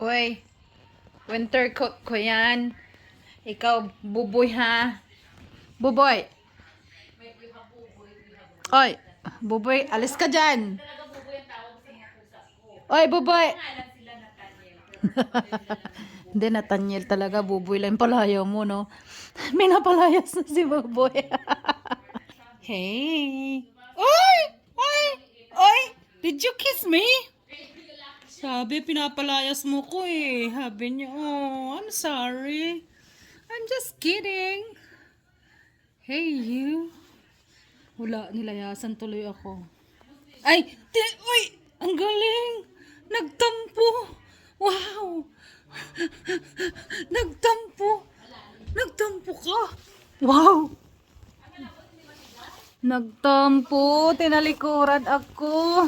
Uy, winter coat ko yan. Ikaw, buboy ha? Buboy. Oy, buboy, alis ka dyan. Oy, buboy. Hindi, Nathaniel talaga, buboy lang palayaw mo, no? Minapalayas na si buboy. Hey. Oy! Oy! Oy! Did you kiss me? Sabi, pinapalayas mo ko eh. Sabi niya, oh, I'm sorry. I'm just kidding. Hey, you. Wala, nilayasan tuloy ako. Ay! Uy! Ang galing! Nagtampo! Wow! Nagtampo! Nagtampo ka! Wow! Nagtampo! Tinalikuran ako!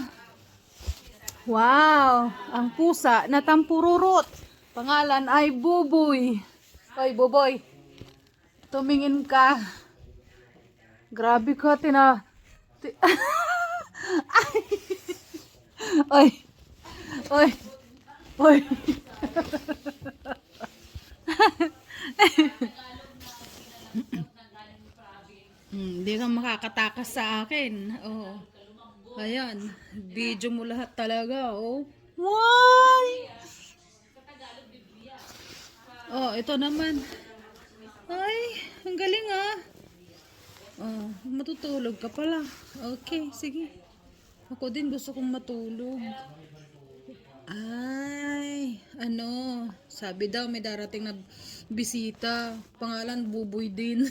Wow! Ang pusa na tampururot. Pangalan ay Buboy. Oy, Buboy. Tumingin ka. Grabe ka, Oy. Oy. Oy. Hindi ka makakatakas sa akin. Oh. Ayan. Video mo lahat talaga, oh. Why? Oh, ito naman. Ay, ang galing ah. Oh, matutulog ka pala. Okay, sige. Ako din gusto kong matulog. Ay, ano, sabi daw may darating na bisita. Pangalan Buboy din.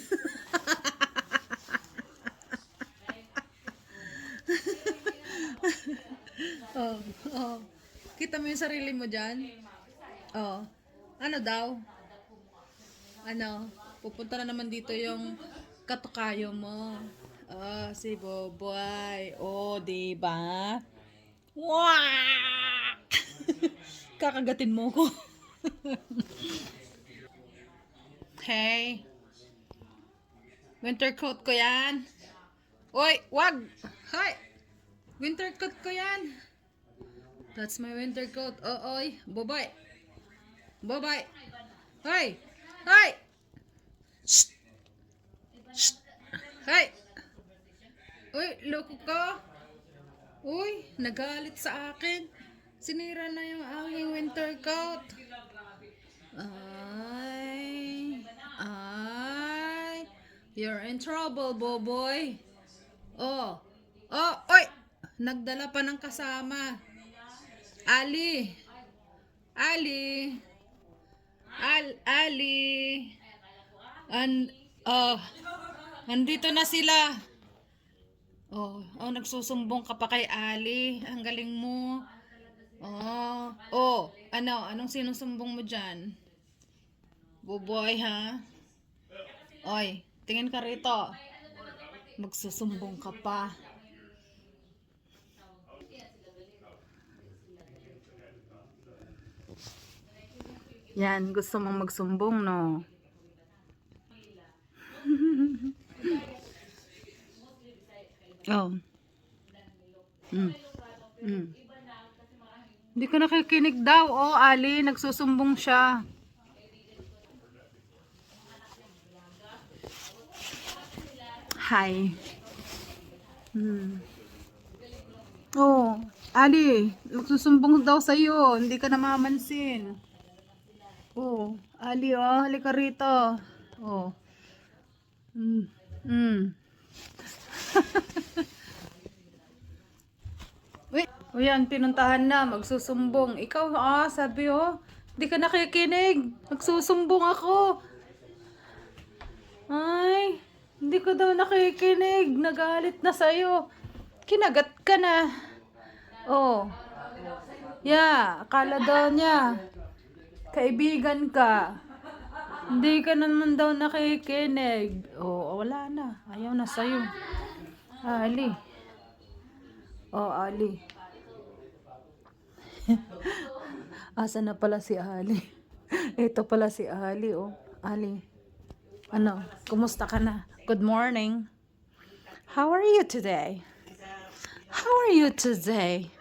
Oh, oh. Kita mo yung sarili mo dyan? Oh. Ano daw? Ano? Pupunta na naman dito yung katukayo mo. Oh, si Boboy. Oh, diba? Wow! Kakagatin mo ko. Hey. Winter coat ko yan. Oy, wag! Hoy! Winter coat ko yan. That's my winter coat. Oh, oy. Boboy. Boboy. Hoy! Hoy! Shh! Shh! Hoy! Uy, loko ka. Uy, nagalit sa akin. Sinira na yung aking winter coat. Ay. Ay. You're in trouble, Boboy. Oh. Oh, oy. Nagdala pa ng kasama. Ali. Ali. Ali. Oh. Nandito na sila. Oh, nagsusumbong ka pa kay Ali. Ang galing mo. Anong sinusumbong mo dyan? Buboy, ha? Oy, tingin ka rito. Magsusumbong ka pa. Yan, gusto mong magsumbong, no? Oh. Hindi ka nakikinig daw. Oh, Ali, nagsusumbong siya. Hi. Oh, Ali, nagsusumbong daw sa'yo. Hindi ka namamansin. Oh, Ali, oh, halika rito. Oh. Wait, o yan, pinuntahan na, magsusumbong. Ikaw, sabi di ka nakikinig. Magsusumbong ako. Ay, hindi ko daw nakikinig. Nagalit na sa'yo. Kinagat ka na. Oh. Yeah, akala daw niya. Kaibigan ka. Hindi ka naman daw nakikinig. Oh, wala na. Ayaw na sa'yo. Ali. Oh, Ali. Asa na pala si Ali? Ito pala si Ali, oh. Ali. Ano? Kumusta ka na? Good morning. How are you today? How are you today?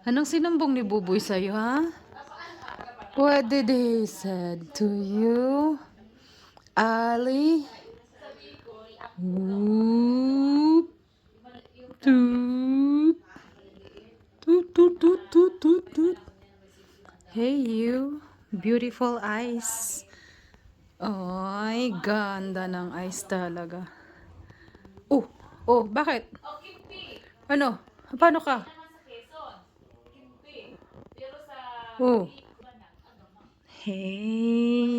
Anong sinumbong ni Buboy sa'yo, ha? What did he said to you, Ali? Whoop, doop, toot, toot, toot, toot, toot, toot. Hey you, beautiful eyes. Ay, ganda ng eyes talaga. Oh, oh, bakit? Ano? Paano ka? Oh. Hey.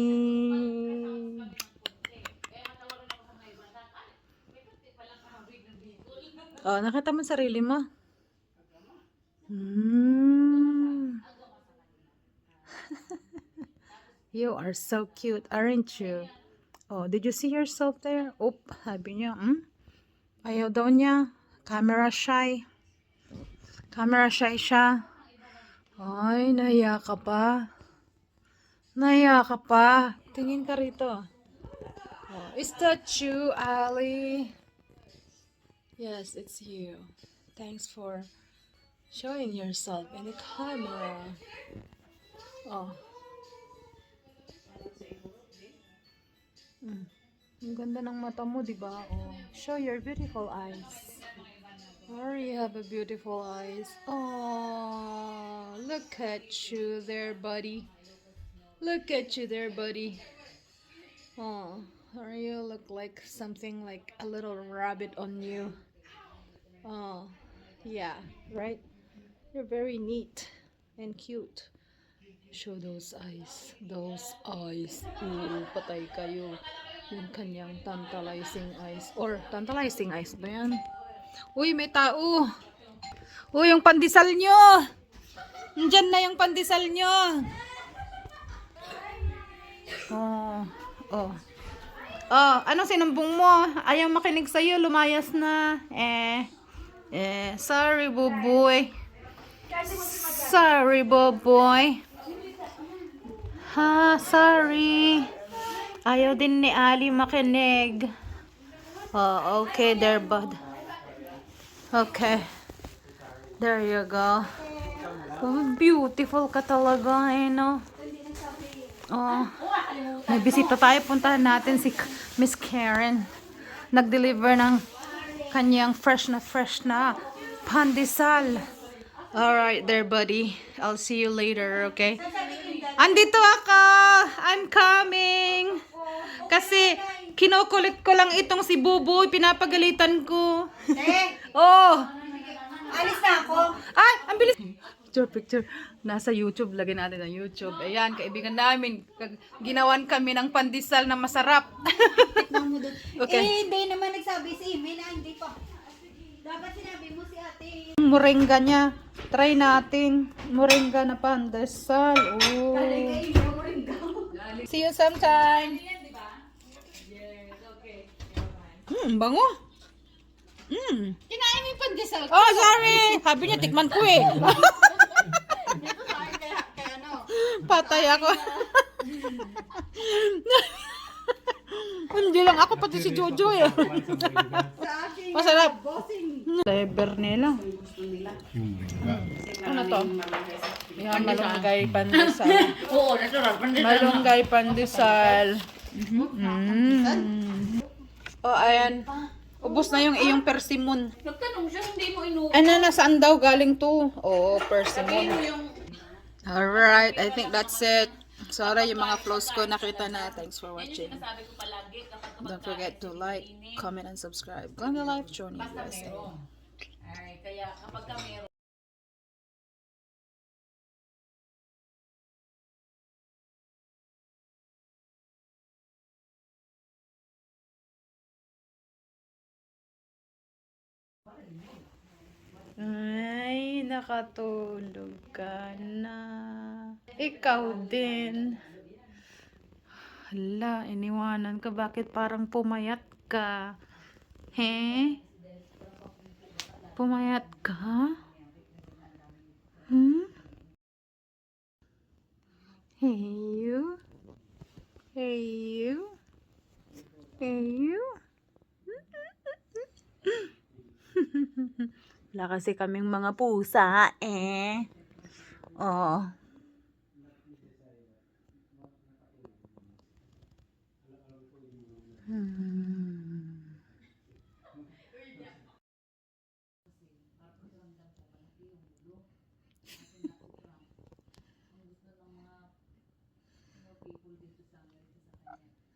Oh, nakita mo sarili mo? Hmm. You are so cute, aren't you? Oh, did you see yourself there? Oh, sabi niya, ayaw daw niya. Camera shy. Camera shy siya. Ay, nahiya ka pa. Nahiya ka pa. Tingin ka rito. Oh, is that you, Ali? Yes, it's you. Thanks for showing yourself in the camera. Oh. Ang ganda ng mata mo, di ba? Oh. Show your beautiful eyes. Oh, you have a beautiful eyes. Oh, look at you there, buddy. Look at you there, buddy. Oh, or you look like something like a little rabbit on you. Oh, yeah, right? You're very neat and cute. Show those eyes. Those eyes. Ooh, patay kayo. Yung kanyang tantalizing eyes. Or, tantalizing eyes ba yan? Uy, may tao. Uy, yung pandesal nyo. Nandyan na yung pandesal nyo. Oh, oh. Oh, anong sinumbong mo? Ayaw makinig sa'yo, lumayas na. Sorry, buboy. Sorry, buboy. Ha, sorry. Ayaw din ni Ali makinig. Oh, okay there, bud. Okay. There you go. Oh, beautiful ka talaga, no? Oh. May bisita tayo. Puntahan natin si Miss Karen. Nag-deliver ng kanyang fresh na pandesal. Alright there, buddy. I'll see you later, okay? Andito ako! I'm coming! Kasi kinukulit ko lang itong si Buboy. Pinapagalitan ko. Oh! Alis na ako. Ay! Ang bilis! Picture. Nasa YouTube. Lagyan natin ng YouTube. Ayan, kaibigan namin. Ginawan kami ng pandesal na masarap. Okay. Hindi naman nagsabi si Ime na hindi pa. Dapat sinabi mo si ate. Moringa niya. Try natin. Moringa na pandesal. Oh. See you sometime. Bango. Kinain mo yung pandesal. Oh, sorry. Sabi niya, tikman ko eh. Patay ako. Hindi lang ako, pati si Jojo eh. Masarap. Flavor nila. Ano to? Yan, malunggay pandesal. Oo, natural. Malunggay pandesal. Oh, ayan. Ubus na yung iyong persimmon. Nagtanong siya, hindi mo inu... Ano, nasaan daw galing to? Oo, persimmon. Alright, I think that's it. Sorry, yung mga flows ko nakita na. Thanks for watching. Don't forget to like, comment, and subscribe. Gonna Life Journey USA. Ay, kaya kapag ka meron. Ay, nakatulog ka na. Ikaw din. Hala, iniwanan ka. Bakit parang pumayat ka? He? Pumayat ka? Hmm? Hey you? Hey you? Hey you? Wala kasi kaming mga pusa, eh. Oh.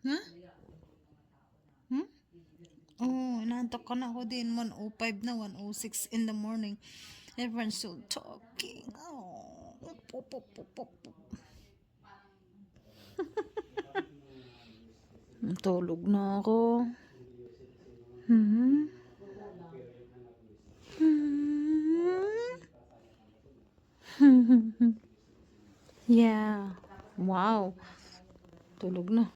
Ha? Hmm? Oh, inaantok ka na ako din. 1:05 na, 1:06 in the morning. Everyone's still talking. Oh. Pop, pop, pop, pop, pop. Tulog na ako. Hmm? Hmm? Yeah. Wow. Tulog na.